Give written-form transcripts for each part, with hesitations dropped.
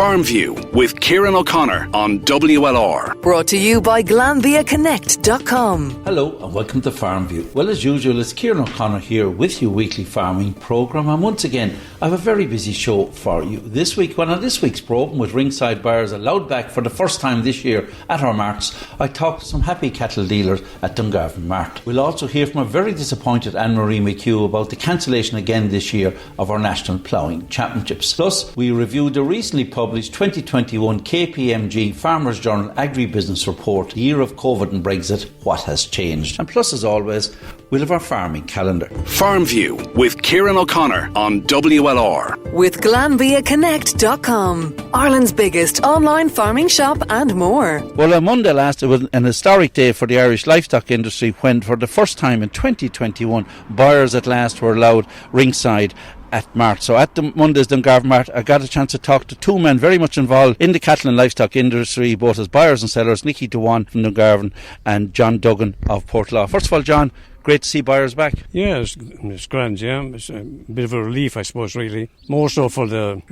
Farmview with Kieran O'Connor on WLR. Brought to you by GlanviaConnect.com. Hello and welcome to Farmview. Well, as usual, it's Kieran O'Connor here with your weekly farming programme, and once again I have a very busy show for you this week. Well, on this week's programme, with Ringside Buyers allowed back for the first time this year at our marts, I talked to some happy cattle dealers at Dungarvan Mart. We'll also hear from a very disappointed Ann Marie Mc Hugh about the cancellation again this year of our National Ploughing Championships. Plus, we reviewed the recently published 2021 KPMG Farmers Journal Agribusiness Report, Year of COVID and Brexit, What Has Changed? And plus, as always, we'll have our farming calendar. Farmview with Kieran O'Connor on WLR. With GlanviaConnect.com, Ireland's biggest online farming shop and more. Well, on Monday last, it was an historic day for the Irish livestock industry when, for the first time in 2021, buyers at last were allowed ringside at Mart. So at the Monday's Dungarvan Mart, I got a chance to talk to two men very much involved in the cattle and livestock industry, both as buyers and sellers, Nicky Dewan from Dungarvan and John Duggan of Portlaw. First of all, John, great to see buyers back. Yeah, it's grand, yeah. It's a bit of a relief, I suppose, really. More so for the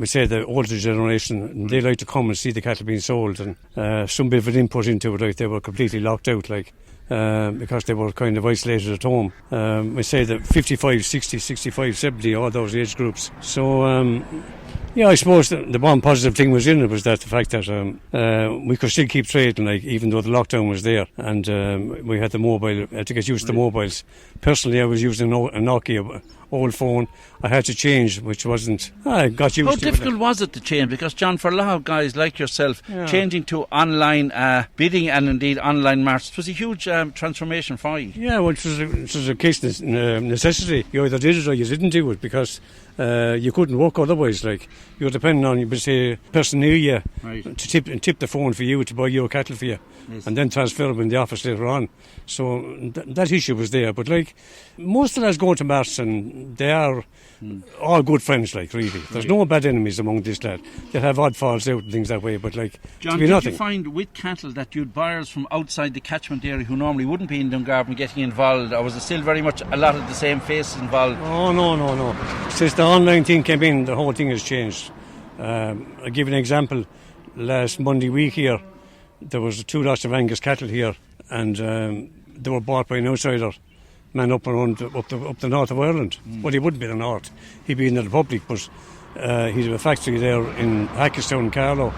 older generation. They like to come and see the cattle being sold, and some bit of an input into it, like they were completely locked out, because they were kind of isolated at home. We say that 55, 60, 65, 70, all those age groups. So, yeah, I suppose the one positive thing was in it was that the fact that we could still keep trading, even though the lockdown was there, and we had to get used to the mobiles. Personally, I was using a Nokia old phone. I had to change, which wasn't. I got used to it. How difficult was it to change? Because, John, for a lot of guys like yourself, changing to online bidding and indeed online marts, it was a huge transformation for you. Yeah, well, it was a case of necessity. You either did it or you didn't do it, because you couldn't work otherwise. You're depending on, say, a person near you to tip the phone for you to buy your cattle for you, and then transfer them in the office later on. So that issue was there. But most of us go to marts, and they are all good friends. Really, there's no bad enemies among this lad. They have odd falls out and things that way. But John, did you find with cattle that you'd buyers from outside the catchment area who normally wouldn't be in Dungarvan getting involved, or was it still very much a lot of the same faces involved? Oh no. Since the online thing came in, the whole thing has changed. I'll give you an example. Last Monday week here, there was 2 lots of Angus cattle here, and they were bought by an outsider man up the north of Ireland. Well, he wouldn't be the north, he'd be in the Republic, but he's a factory there in Hackestown, Carlow,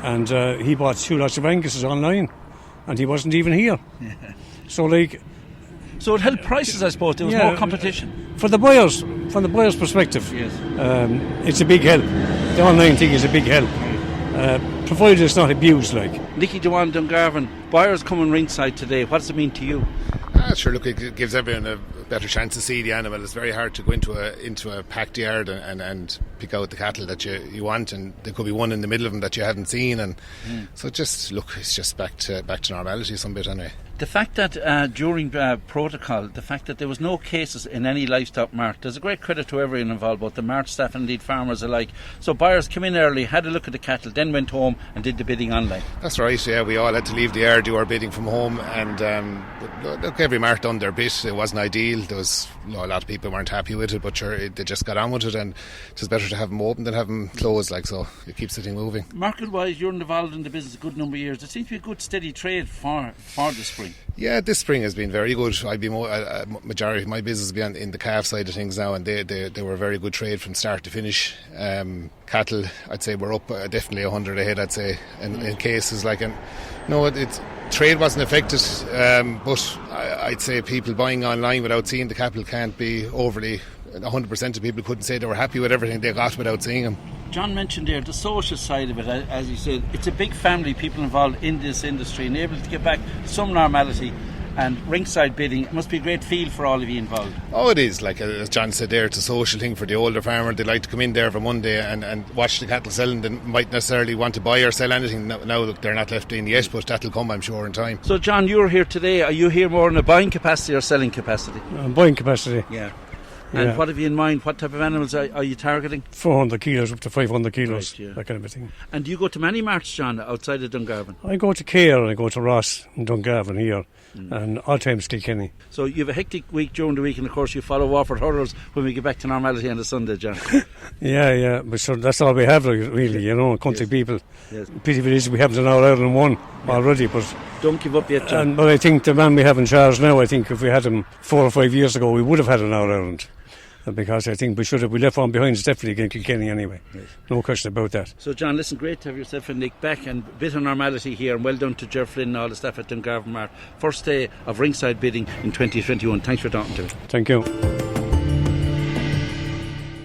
and he bought 2 lots of Anguses online, and he wasn't even here. So it helped prices, I suppose. There was more competition. From the buyer's perspective, yes. It's a big help. The online thing is a big help, provided it's not abused. Nicky Dewan, Dungarvan, buyers coming ringside today, what does it mean to you? Sure, look, it gives everyone a better chance to see the animal. It's very hard to go into a packed yard and pick out the cattle that you want, and there could be one in the middle of them that you haven't seen, and so it's just back to normality some bit anyway. The fact that during protocol, the fact that there was no cases in any livestock mart, there's a great credit to everyone involved, both the mart staff and indeed farmers alike. So buyers came in early, had a look at the cattle, then went home and did the bidding online. That's right, yeah. We all had to leave the yard, do our bidding from home, and look, every mart done their bit. It wasn't ideal. There was a lot of people weren't happy with it, but sure, they just got on with it, and it's better to have them open than have them closed, so it keeps the thing moving. Market-wise, you're involved in the business a good number of years. There seems to be a good steady trade for the spring. Yeah, this spring has been very good. Majority of my business has been in the calf side of things now, and they were a very good trade from start to finish. Cattle, I'd say, we're up definitely 100 ahead, I'd say, in cases. Trade wasn't affected, but I'd say people buying online without seeing the cattle can't be overly. 100% of people couldn't say they were happy with everything they got without seeing them. John mentioned there the social side of it, as you said. It's a big family, people involved in this industry, and able to get back some normality. And ringside bidding must be a great feel for all of you involved. Oh, it is. As John said there, it's a social thing for the older farmer. They like to come in there for Monday and watch the cattle selling. They might necessarily want to buy or sell anything. Now look, they're not left in yet, but that'll come, I'm sure, in time. So, John, you're here today. Are you here more in a buying capacity or selling capacity? Buying capacity. Yeah. And what have you in mind? What type of animals are you targeting? 400 kilos up to 500 kilos, Right, yeah. that kind of a thing. And do you go to many marts, John, outside of Dungarvan? I go to Cahir and I go to Ross in Dungarvan here, and all times Kilkenny. So you have a hectic week during the week, and of course you follow Wafford Hurlers when we get back to normality on the Sunday, John. Yeah, but sure, that's all we have, really, country people. Yes. Pity it is we haven't an All-Ireland one already, but Don't give up yet, John. but I think the man we have in charge now, I think if we had him 4 or 5 years ago, we would have had an All-Ireland. Because I think we left one behind us definitely against Kilkenny anyway. Yes. No question about that. So, John, listen, great to have yourself and Nick back, and a bit of normality here, and well done to Ger Flynn and all the staff at Dungarvan Mart. First day of ringside bidding in 2021. Thanks for talking to me. Thank you.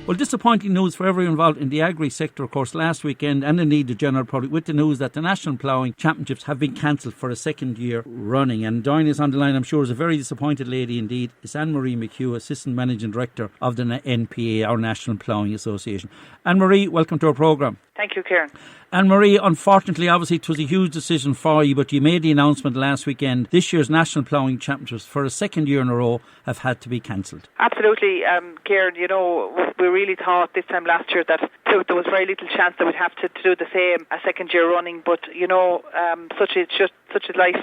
Well, disappointing news for everyone involved in the agri sector, of course, last weekend, and indeed the general public, with the news that the National Ploughing Championships have been cancelled for a second year running. And joining us on the line, I'm sure, is a very disappointed lady indeed. It's Ann Marie Mc Hugh, Assistant Managing Director of the NPA, our National Ploughing Association. Ann Marie, welcome to our programme. Thank you, Kieran. Ann Marie, unfortunately, obviously, it was a huge decision for you, but you made the announcement last weekend. This year's National Ploughing Championships, for a second year in a row, have had to be cancelled. Absolutely, Kieran. We really thought this time last year that there was very little chance that we'd have to do the same a second year running. But such is life.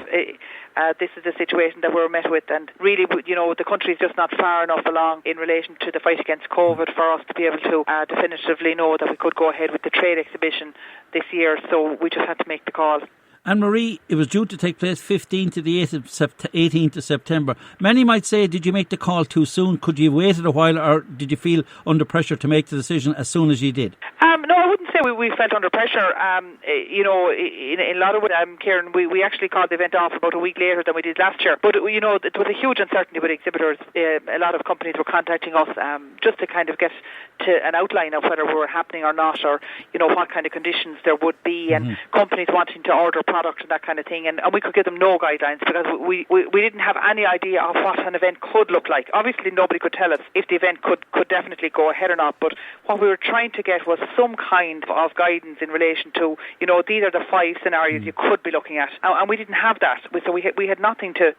This is the situation that we're met with, and really, the country is just not far enough along in relation to the fight against COVID for us to be able to definitively know that we could go ahead with the trade exhibition this year. So we just had to make the call. Anne Marie, it was due to take place 15th to the 18th of September. Many might say, did you make the call too soon? Could you have waited a while, or did you feel under pressure to make the decision as soon as you did? No, I wouldn't say we felt under pressure. In a lot of ways, Kieran, we actually called the event off about a week later than we did last year. But, it was a huge uncertainty with exhibitors. A lot of companies were contacting us just to kind of get to an outline of whether we were happening or not, or, what kind of conditions there would be, and companies wanting to order product and that kind of thing. And we could give them no guidelines because we didn't have any idea of what an event could look like. Obviously, nobody could tell us if the event could definitely go ahead or not. But what we were trying to get was some kind of guidance in relation to, these are the 5 scenarios you could be looking at. And we didn't have that. So we had nothing to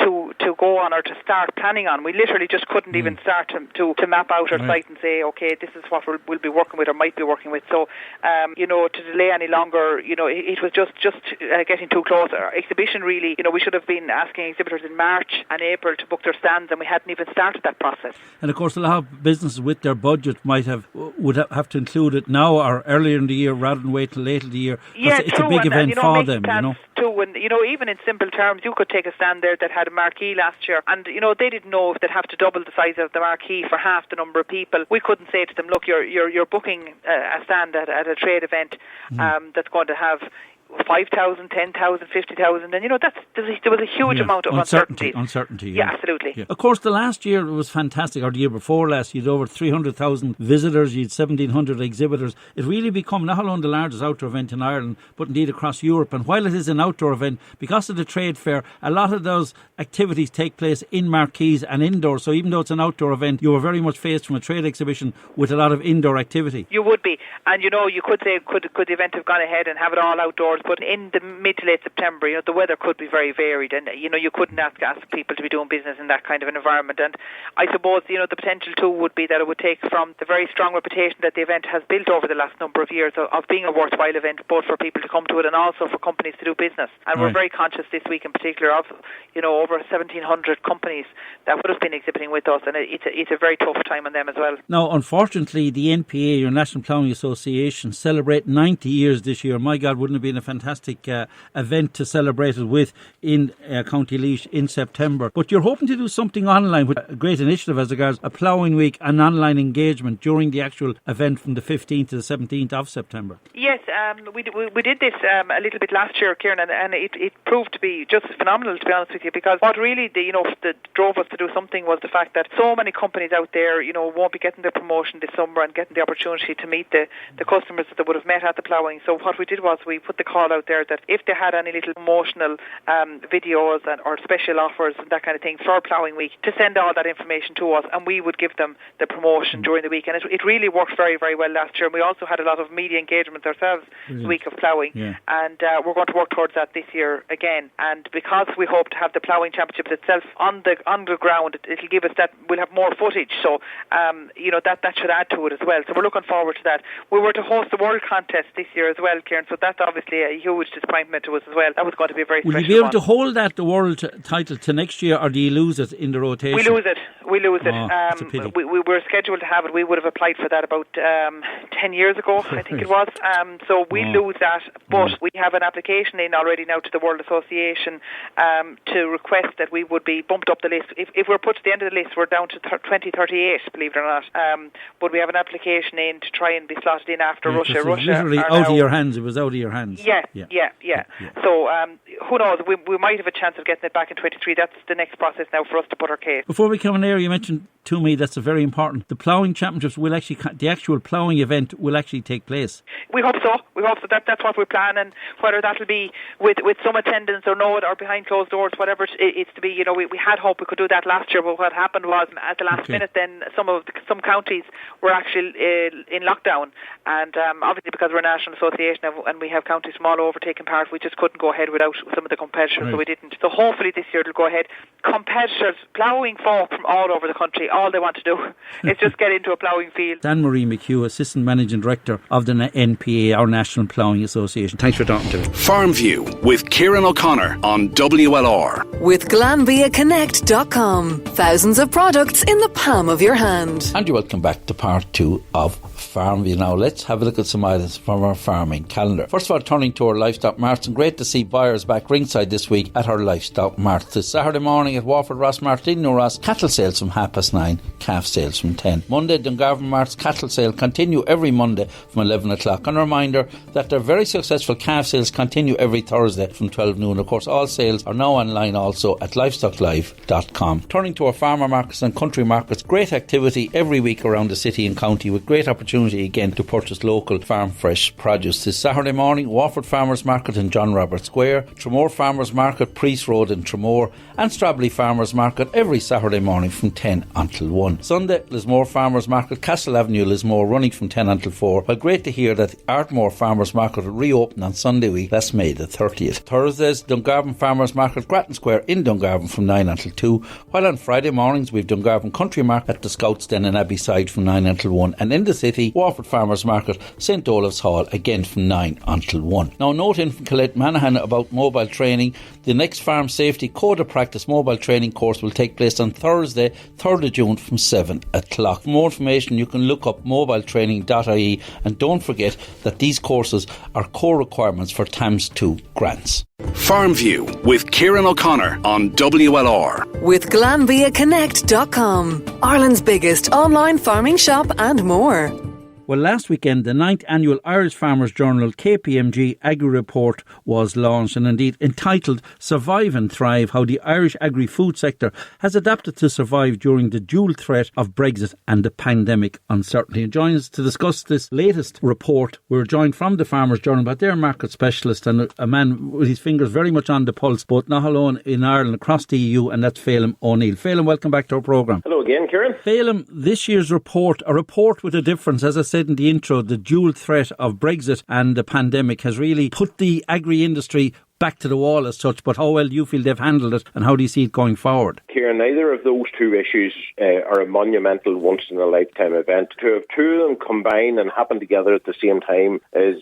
go on or to start planning on. We literally just couldn't even start to map out our site and say, okay, this is what we'll be working with or might be working with. So, to delay any longer, it was just getting too close. Our exhibition really, we should have been asking exhibitors in March and April to book their stands, and we hadn't even started that process. And of course, a lot of businesses with their budget would have to include it now or earlier in the year rather than wait till later in the year. Yeah, it's a big event for them, Too, and even in simple terms, you could take a stand there that had a marquee last year, and they didn't know if they'd have to double the size of the marquee for half the number of people. We couldn't say to them, look, you're booking a stand at a trade event that's going to have 5,000, 10,000, 50,000, and there was a huge amount of uncertainty. Yeah, absolutely. Yeah. Of course, the last year was fantastic, or the year before last, you had over 300,000 visitors, you had 1,700 exhibitors. It really become not alone the largest outdoor event in Ireland, but indeed across Europe. And while it is an outdoor event, because of the trade fair, a lot of those activities take place in marquees and indoors. So even though it's an outdoor event, you were very much faced from a trade exhibition with a lot of indoor activity. You would be, and you could say, could the event have gone ahead and have it all outdoors? But in the mid to late September, the weather could be very varied, and you couldn't ask people to be doing business in that kind of an environment. And I suppose the potential too would be that it would take from the very strong reputation that the event has built over the last number of years of being a worthwhile event, both for people to come to it and also for companies to do business. And we're very conscious this week in particular of over 1,700 companies that would have been exhibiting with us, and it's a very tough time on them as well. Now, unfortunately, the NPA, your National Ploughing Association, celebrate 90 years this year. My God, wouldn't it have been a fantastic event to celebrate it with in County Laois in September. But you're hoping to do something online with a great initiative as regards a ploughing week and online engagement during the actual event from the 15th to the 17th of September. Yes, we did this a little bit last year, Kieran, and it proved to be just phenomenal, to be honest with you, because what really that drove us to do something was the fact that so many companies out there won't be getting their promotion this summer and getting the opportunity to meet the customers that they would have met at the ploughing. So what we did was we put the call out there that if they had any little promotional videos or special offers and that kind of thing for ploughing week, to send all that information to us, and we would give them the promotion during the week. And it really worked very, very well last year. And we also had a lot of media engagement ourselves the week of ploughing, and we're going to work towards that this year again. And because we hope to have the Ploughing Championships itself on the ground, it'll give us that, we'll have more footage, so that should add to it as well. So we're looking forward to that. We were to host the World Contest this year as well, Kieran, so that's obviously a huge disappointment to us as well. That was going to be a very special one. Will you be able to hold the World title to next year, or do you lose it in the rotation? We lose it. That's a pity. We were scheduled to have it. We would have applied for that about 10 years ago, I think it was. So we lose that, but we have an application in already now to the World Association to request that we would be bumped up the list. If we're put to the end of the list, we're down to 2038, believe it or not. But we have an application in to try and be slotted in after Russia. Russia literally out of your hands. It was out of your hands. Yeah. So who knows? We might have a chance of getting it back in 23. That's the next process now for us to put our case. Before we come in there, you mentioned to me that's very important. The Ploughing Championships will actually, the actual ploughing event will actually take place. We hope so. That's what we're planning. Whether that'll be with some attendance or no, or behind closed doors, whatever it's to be. We had hoped we could do that last year, but what happened was at the last minute, then some counties were actually in lockdown, and obviously because we're a national association and we have counties from all over taking part, we just couldn't go ahead without some of the competitors, so we didn't. So hopefully this year it'll go ahead. Competitors, ploughing folk from all over the country, all they want to do is just get into a ploughing field. Ann Marie Mc Hugh, Assistant Managing Director of the NPA, our National Ploughing Association. Thanks for talking to me. Farmview with Kieran O'Connor on WLR. With GlanbiaConnect.com. Thousands of products in the palm of your hand. And you're welcome back to part 2 of Farmview. Now let's have a look at some items from our farming calendar. First of all, turning to our livestock marts, and great to see buyers back ringside this week at our livestock mart. This Saturday morning at Wafford Ross Martin No Ross, cattle sales from 9:30, calf sales from 10. Monday, Dungarvan Mart's cattle sale continue every Monday from 11 o'clock. And a reminder that their very successful calf sales continue every Thursday from 12 noon. Of course, all sales are now online also at livestocklive.com. Turning to our farmer markets and country markets, great activity every week around the city and county, with great opportunity again to purchase local farm fresh produce. This Saturday morning, Wafford Farmers Market in John Roberts Square, Tramore Farmers Market, Priest Road in Tramore, and Strawberry Farmers Market every Saturday morning from 10 until 1. Sunday, Lismore Farmers Market, Castle Avenue, Lismore, running from 10 until 4. Well, great to hear that Ardmore Farmers Market will reopen on Sunday week. That's May the 30th. Thursdays, Dungarvan Farmers Market, Grattan Square in Dungarvan from 9 until 2. While on Friday mornings, we've Dungarvan Country Market at the Scouts Den in Abbeyside from 9 until 1. And in the city, Wafford Farmers Market, St Olave's Hall, again from 9 until 1. Now, note in from Colette Manahan about mobile training. The next Farm Safety Code of Practice mobile training course will take place on Thursday, 3rd of June from 7 o'clock. For more information, you can look up mobiletraining.ie, and don't forget that these courses are core requirements for TAMS 2 grants. Farmview with Kieran O'Connor on WLR. With GlanbiaConnect.com. Ireland's biggest online farming shop and more. Well, last weekend, the 9th annual Irish Farmers Journal KPMG Agri Report was launched, and indeed entitled Survive and Thrive, How the Irish Agri-Food Sector Has Adapted to Survive During the Dual Threat of Brexit and the Pandemic Uncertainty. And joining us to discuss this latest report, we're joined from the Farmers Journal by their market specialist and a man with his fingers very much on the pulse, both not alone in Ireland, across the EU, and that's Phelim O'Neill. Phelim, welcome back to our programme. Hello again, Kieran. Phelim, this year's report, a report with a difference, as I said in the intro, the dual threat of Brexit and the pandemic has really put the agri-industry back to the wall as such, but how well do you feel they've handled it, and how do you see it going forward? Kieran, neither of those two issues are a monumental once-in-a-lifetime event. To have two of them combine and happen together at the same time is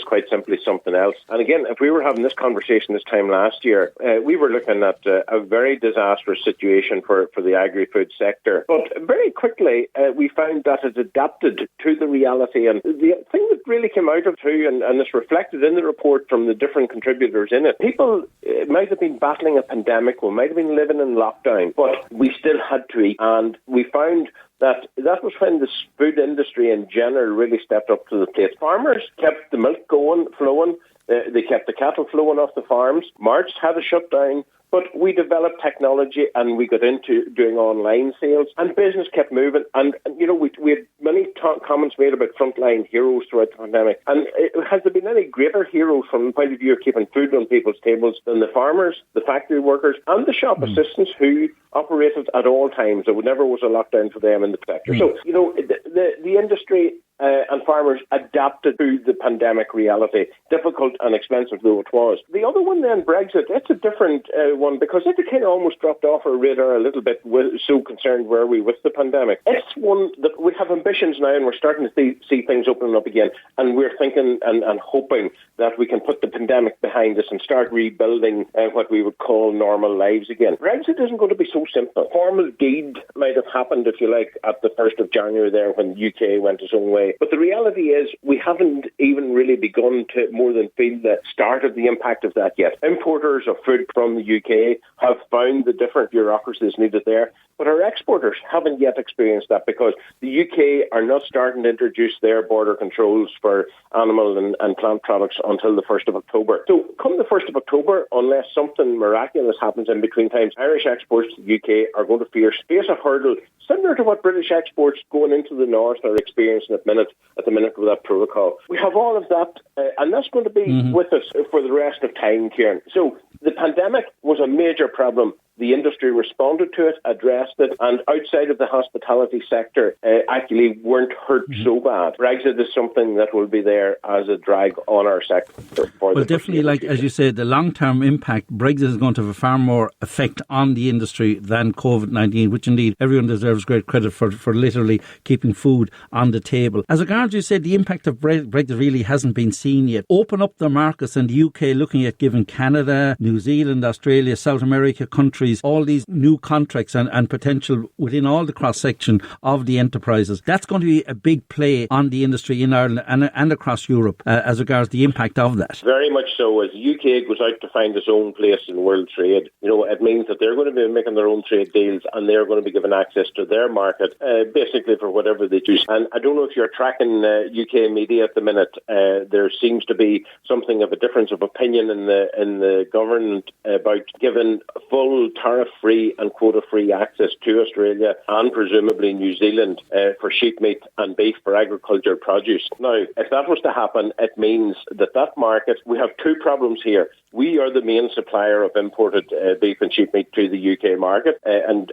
quite simply something else. And again, if we were having this conversation this time last year, we were looking at a very disastrous situation for the agri-food sector. But very quickly, we found that it adapted to the reality. And the thing that really came out of too, and it's reflected in the report from the different contributors in it, people might have been battling a pandemic, or might have been living in lockdown, but we still had to eat. And we found that was when the food industry in general really stepped up to the plate. Farmers kept the milk flowing. They kept the cattle flowing off the farms. Marts had a shutdown. But we developed technology and we got into doing online sales, and business kept moving. And we had many comments made about frontline heroes throughout the pandemic. And has there been any greater heroes from the point of view of keeping food on people's tables than the farmers, the factory workers, and the shop assistants who operated at all times? There never was a lockdown for them in the sector. So, the industry and farmers adapted to the pandemic reality, difficult and expensive though it was. The other one then, Brexit, it's a different one because it kind of almost dropped off our radar a little bit. So concerned were we with the pandemic. It's one that we have ambitions now, and we're starting to see things opening up again, and we're thinking and hoping that we can put the pandemic behind us and start rebuilding what we would call normal lives again. Brexit isn't going to be so simple. Formal deed might have happened, if you like, at the 1st of January there when the UK went its own way. But the reality is we haven't even really begun to more than feel the start of the impact of that yet. Importers of food from the UK have found the different bureaucracies needed there, but our exporters haven't yet experienced that because the UK are not starting to introduce their border controls for animal and plant products until the 1st of October. So come the 1st of October, unless something miraculous happens in between times, Irish exports to the UK are going to face a hurdle similar to what British exports going into the north are experiencing at the minute with that protocol. We have all of that, and that's going to be with us for the rest of time, Kieran. So the pandemic was a major problem. The industry responded to it, addressed it, and outside of the hospitality sector, actually weren't hurt so bad. Brexit is something that will be there as a drag on our sector. Well, definitely, like as you said, the long-term impact, Brexit is going to have a far more effect on the industry than COVID-19, which indeed everyone deserves great credit for literally keeping food on the table. As regards, you said, the impact of Brexit really hasn't been seen yet. Open up the markets in the UK, looking at giving Canada, New Zealand, Australia, South America countries all these new contracts and potential within all the cross-section of the enterprises. That's going to be a big play on the industry in Ireland and across Europe as regards the impact of that. Very much so. As the UK goes out to find its own place in world trade, it means that they're going to be making their own trade deals and they're going to be given access to their market, basically for whatever they choose. And I don't know if you're tracking UK media at the minute. There seems to be something of a difference of opinion in the government about giving full tariff-free and quota-free access to Australia and presumably New Zealand for sheep meat and beef for agricultural produce. Now, if that was to happen, it means that market, we have two problems here. We are the main supplier of imported beef and sheep meat to the UK market and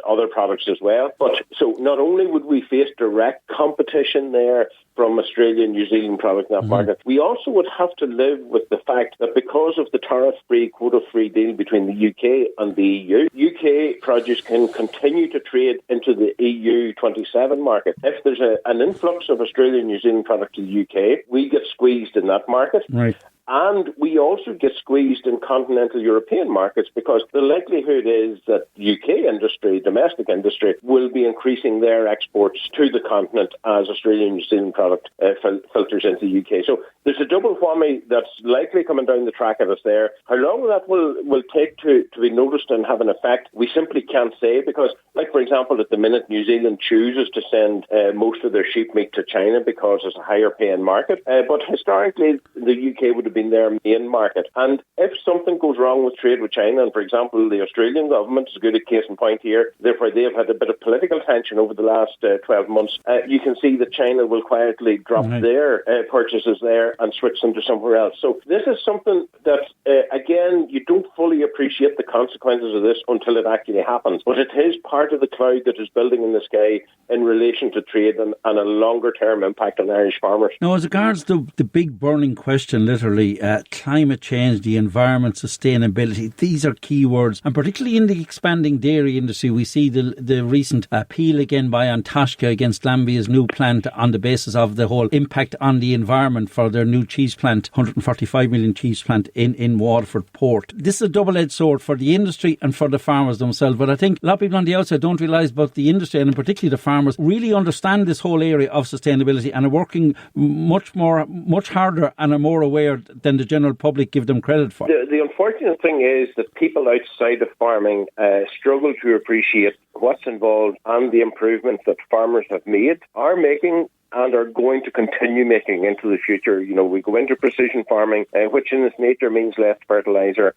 other products as well. But so not only would we face direct competition there from Australia and New Zealand product in that market, we also would have to live with the fact that because of the tariff-free, quota-free deal between the UK and the EU, UK produce can continue to trade into the EU 27 market. If there's an influx of Australian and New Zealand product to the UK, we get squeezed in that market. Right. And we also get squeezed in continental European markets because the likelihood is that UK industry, domestic industry, will be increasing their exports to the continent as Australian and New Zealand product filters into the UK. So there's a double whammy that's likely coming down the track at us there. How long that will take to be noticed and have an effect, we simply can't say because, like for example, at the minute New Zealand chooses to send most of their sheep meat to China because it's a higher paying market. But historically, the UK would have been their main market. And if something goes wrong with trade with China, and for example, the Australian government is a good case in point here, therefore they have had a bit of political tension over the last 12 months, you can see that China will quietly drop their purchases there and switch them to somewhere else. So this is something that, again, you don't fully appreciate the consequences of this until it actually happens. But it is part of the cloud that is building in the sky in relation to trade and a longer-term impact on Irish farmers. Now, as regards the big burning question, literally, climate change, the environment, sustainability, these are key words. And particularly in the expanding dairy industry, we see the recent appeal again by Antashka against Glanbia's new plant on the basis of the whole impact on the environment for their new cheese plant, 145 million cheese plant in Waterford Port. This is a double-edged sword for the industry and for the farmers themselves. But I think a lot of people on the outside don't realise both the industry and particularly the farmers really understand this whole area of sustainability and are working much harder and are more aware than the general public give them credit for. The unfortunate thing is that people outside of farming struggle to appreciate what's involved and the improvements that farmers have made, are making, and are going to continue making into the future. You know, we go into precision farming, which in its nature means less fertilizer.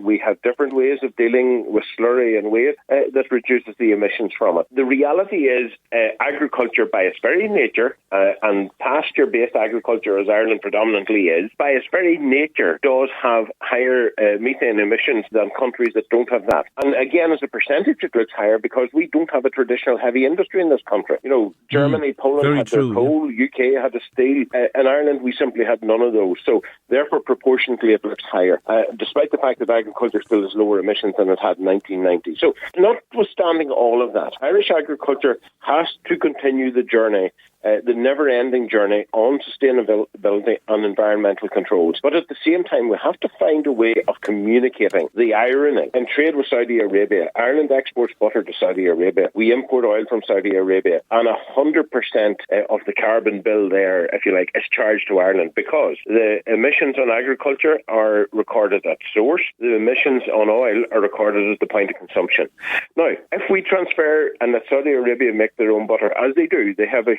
We have different ways of dealing with slurry and weight that reduces the emissions from it. The reality is agriculture by its very nature, and pasture-based agriculture, as Ireland predominantly is, by its very nature does have higher methane emissions than countries that don't have that. And again, as a percentage, it looks higher because we don't have a traditional heavy industry in this country. You know, Germany, Poland had their coal, UK had the steel. In Ireland, we simply had none of those. So therefore, proportionately, it looks higher, despite the fact that agriculture still has lower emissions than it had in 1990. So notwithstanding all of that, Irish agriculture has to continue the journey, the never-ending journey on sustainability and environmental controls. But at the same time, we have to find a way of communicating the irony. In trade with Saudi Arabia, Ireland exports butter to Saudi Arabia. We import oil from Saudi Arabia. And 100% of the carbon bill there, if you like, is charged to Ireland because the emissions on agriculture are recorded at source. The emissions on oil are recorded at the point of consumption. Now, if we transfer and let Saudi Arabia make their own butter, as they do, they have a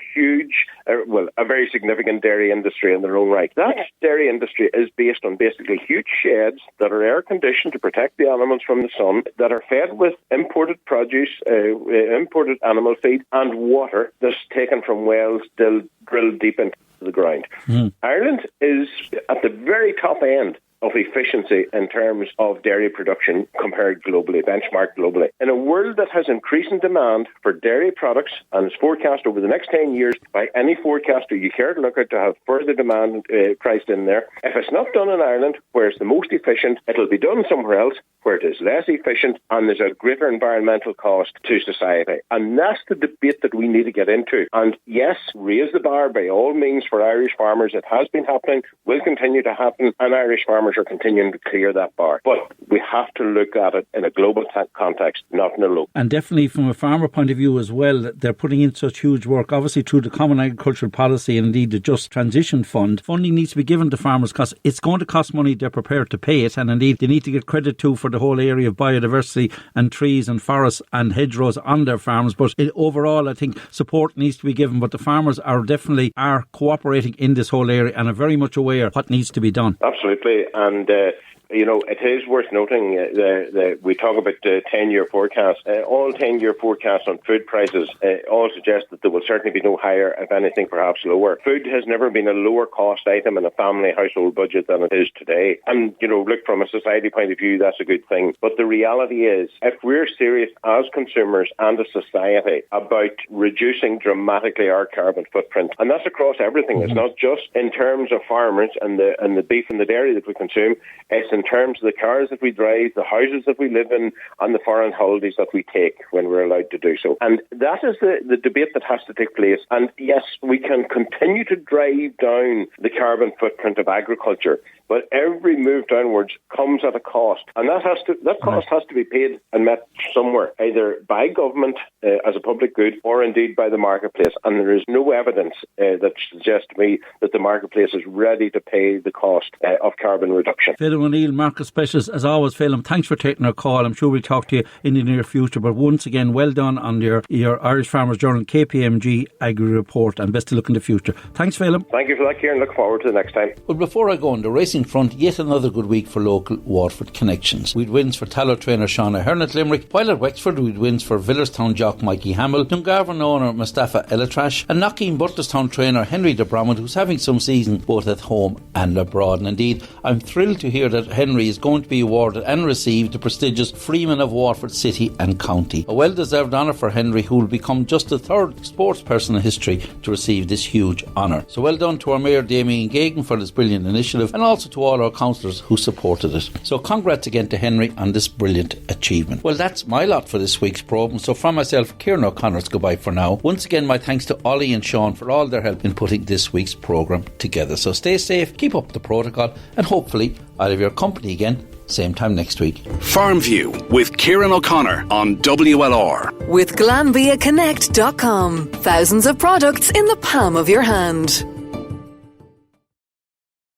a very significant dairy industry in their own right. That dairy industry is based on basically huge sheds that are air conditioned to protect the animals from the sun, that are fed with imported produce, imported animal feed and water that's taken from wells drilled deep into the ground. Ireland is at the very top end of efficiency in terms of dairy production compared globally, benchmarked globally. In a world that has increasing demand for dairy products and is forecast over the next 10 years by any forecaster you care to look at to have further demand priced in there, if it's not done in Ireland, where it's the most efficient, it'll be done somewhere else where it is less efficient and there's a greater environmental cost to society. And that's the debate that we need to get into. And yes, raise the bar by all means for Irish farmers. It has been happening, will continue to happen, and Irish farmers are continuing to clear that bar. But we have to look at it in a global context, not in a local. And definitely from a farmer point of view as well, they're putting in such huge work, obviously through the Common Agricultural Policy and indeed the Just Transition Fund. Funding needs to be given to farmers because it's going to cost money. They're prepared to pay it, and indeed they need to get credit too for the whole area of biodiversity and trees and forests and hedgerows on their farms. But overall, I think support needs to be given, but the farmers are definitely cooperating in this whole area and are very much aware of what needs to be done. Absolutely. And you know, it is worth noting we talk about 10-year forecasts. All 10-year forecasts on food prices all suggest that there will certainly be no higher, if anything, perhaps lower. Food has never been a lower cost item in a family household budget than it is today. And, you know, look, from a society point of view, that's a good thing. But the reality is, if we're serious as consumers and as society about reducing dramatically our carbon footprint, and that's across everything, it's not just in terms of farmers and the beef and the dairy that we consume, it's in terms of the cars that we drive, the houses that we live in, and the foreign holidays that we take when we're allowed to do so. And that is the debate that has to take place. And yes, we can continue to drive down the carbon footprint of agriculture, but every move downwards comes at a cost. And that cost has to be paid and met somewhere, either by government as a public good or indeed by the marketplace. And there is no evidence that suggests to me that the marketplace is ready to pay the cost of carbon reduction. Phelim O'Neill, market specialist, as always. Phelim, thanks for taking our call. I'm sure we'll talk to you in the near future. But once again, well done on your Irish Farmers Journal KPMG Agri Report, and best of luck in the future. Thanks, Phelim. Thank you for that, Kieran. Look forward to the next time. Well, before I go on the racing front, yet another good week for local Waterford connections. We'd wins for Tallow trainer Sean Ahern at Limerick, while at Wexford we'd wins for Villarstown jock Mikey Hamill, Dungarvan owner Mustafa Elatrash, and Knockeen Butlerstown trainer Henry de Bromond, who's having some season both at home and abroad. And indeed, I'm thrilled to hear that Henry is going to be awarded and receive the prestigious Freeman of Waterford City and County. A well-deserved honour for Henry, who will become just the third sports person in history to receive this huge honour. So well done to our Mayor Damien Gagan for this brilliant initiative, and also to all our councillors who supported it. So congrats again to Henry on this brilliant achievement. Well, that's my lot for this week's programme. So from myself, Kieran O'Connor, it's goodbye for now. Once again, my thanks to Ollie and Sean for all their help in putting this week's programme together. So stay safe, keep up the protocol, and hopefully I'll have your company again same time next week. Farmview with Kieran O'Connor on WLR. With GlanbiaConnect.com. Thousands of products in the palm of your hand.